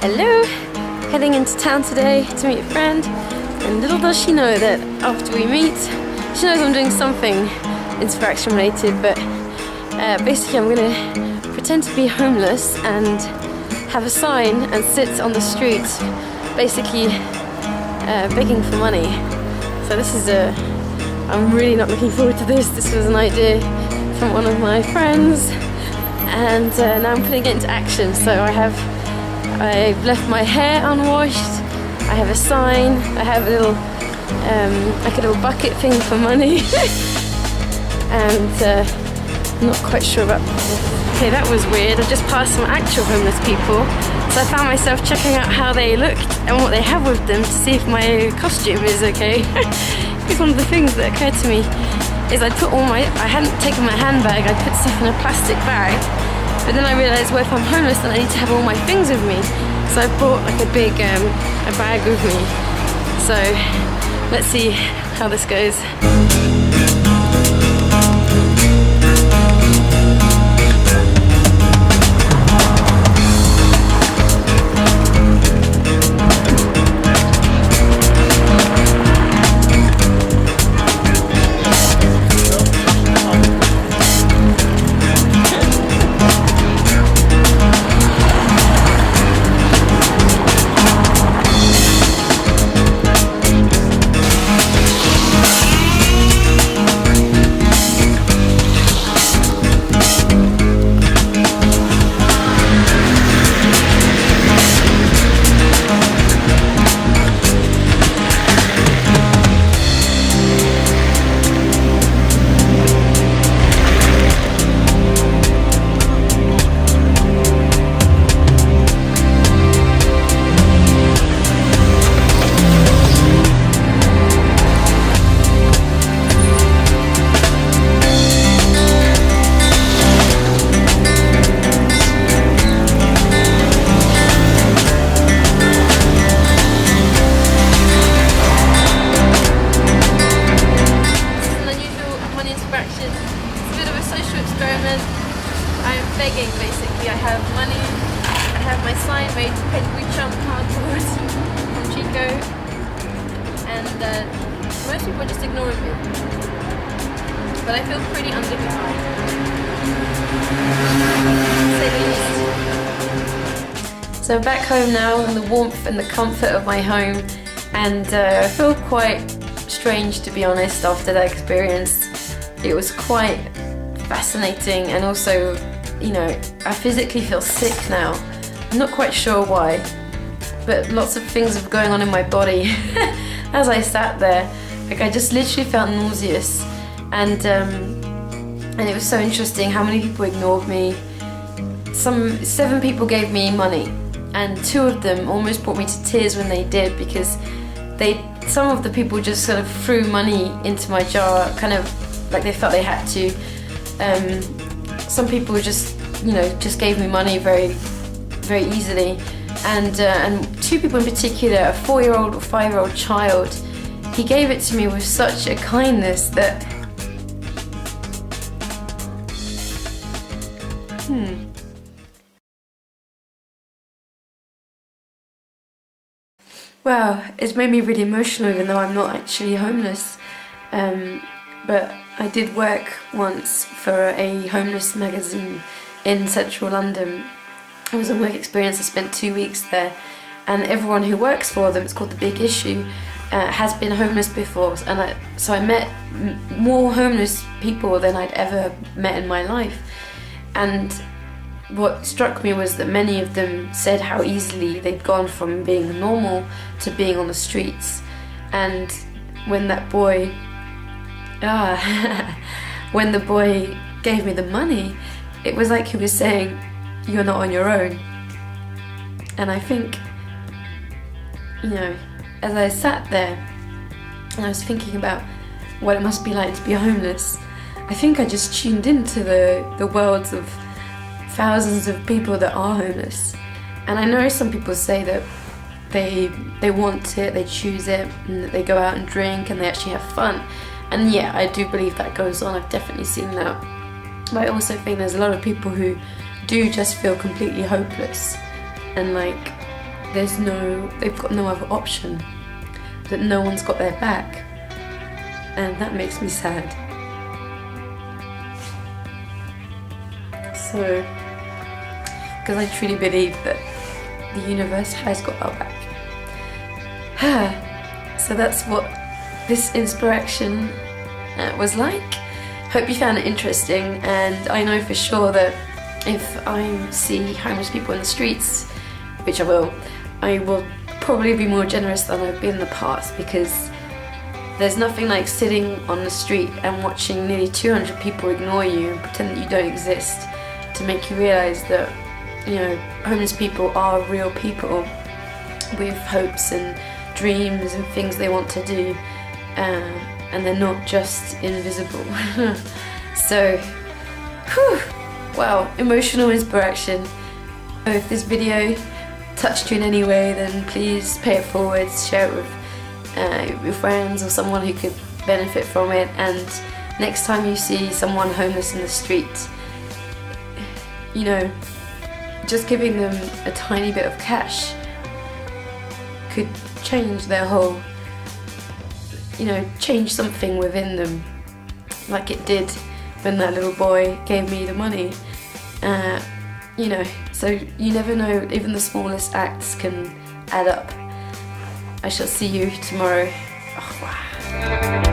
Hello! Heading into town today to meet a friend, and little does she know that after we meet, she knows I'm doing something inspirACTION related, but basically I'm gonna pretend to be homeless and have a sign and sit on the street basically begging for money. So this is I'm really not looking forward to this. This was an idea from one of my friends, and now I'm putting it into action. So I've left my hair unwashed, I have a sign, I have a little like a little bucket thing for money and I'm not quite sure about this. Okay, that was weird. I just passed some actual homeless people, so I found myself checking out how they looked and what they have with them to see if my costume is okay. Because one of the things that occurred to me is I hadn't taken my handbag, I put stuff in a plastic bag. But then I realised, well, if I'm homeless, then I need to have all my things with me. So I brought like a big a bag with me. So let's see how this goes. I'm begging basically. I have money, I have my sign made pedigree chunk cardboard from Chico, and most people are just ignoring me. But I feel pretty undignified, to say the least. So I'm back home now in the warmth and the comfort of my home, and I feel quite strange, to be honest, after that experience. It was quite fascinating, and also, you know, I physically feel sick now. I'm not quite sure why, but lots of things are going on in my body as I sat there. Like, I just literally felt nauseous, and it was so interesting how many people ignored me. 7 people gave me money, and 2 of them almost brought me to tears when they did, because some of the people just sort of threw money into my jar, kind of like they felt they had to. Some people just, you know, just gave me money very, very easily, and 2 people in particular, a 4-year-old or 5-year-old child, he gave it to me with such a kindness that Wow, it's made me really emotional, even though I'm not actually homeless. But I did work once for a homeless magazine in central London. It was a work experience. I spent 2 weeks there, and everyone who works for them, it's called The Big Issue, has been homeless before, and so I met more homeless people than I'd ever met in my life. And what struck me was that many of them said how easily they'd gone from being normal to being on the streets. And when that boy when the boy gave me the money, it was like he was saying, "You're not on your own." And I think, you know, as I sat there and I was thinking about what it must be like to be homeless, I think I just tuned into the worlds of thousands of people that are homeless. And I know some people say that they want it, they choose it, and that they go out and drink and they actually have fun. And yeah, I do believe that goes on. I've definitely seen that. But I also think there's a lot of people who do just feel completely hopeless, and like they've got no other option, that no one's got their back, and that makes me sad. So, because I truly believe that the universe has got our back. So that's what this inspirACTION was like. Hope you found it interesting, and I know for sure that if I see homeless people in the streets, which I will probably be more generous than I've been in the past, because there's nothing like sitting on the street and watching nearly 200 people ignore you and pretend that you don't exist, to make you realise that, you know, homeless people are real people with hopes and dreams and things they want to do, and they're not just invisible. So, whew, wow, emotional inspirACTION. So if this video touched you in any way, then please pay it forward, share it with your friends or someone who could benefit from it. And next time you see someone homeless in the street, you know, just giving them a tiny bit of cash could change their whole, you know, change something within them, like it did when that little boy gave me the money. You know, so you never know, even the smallest acts can add up. I shall see you tomorrow. Oh, wow.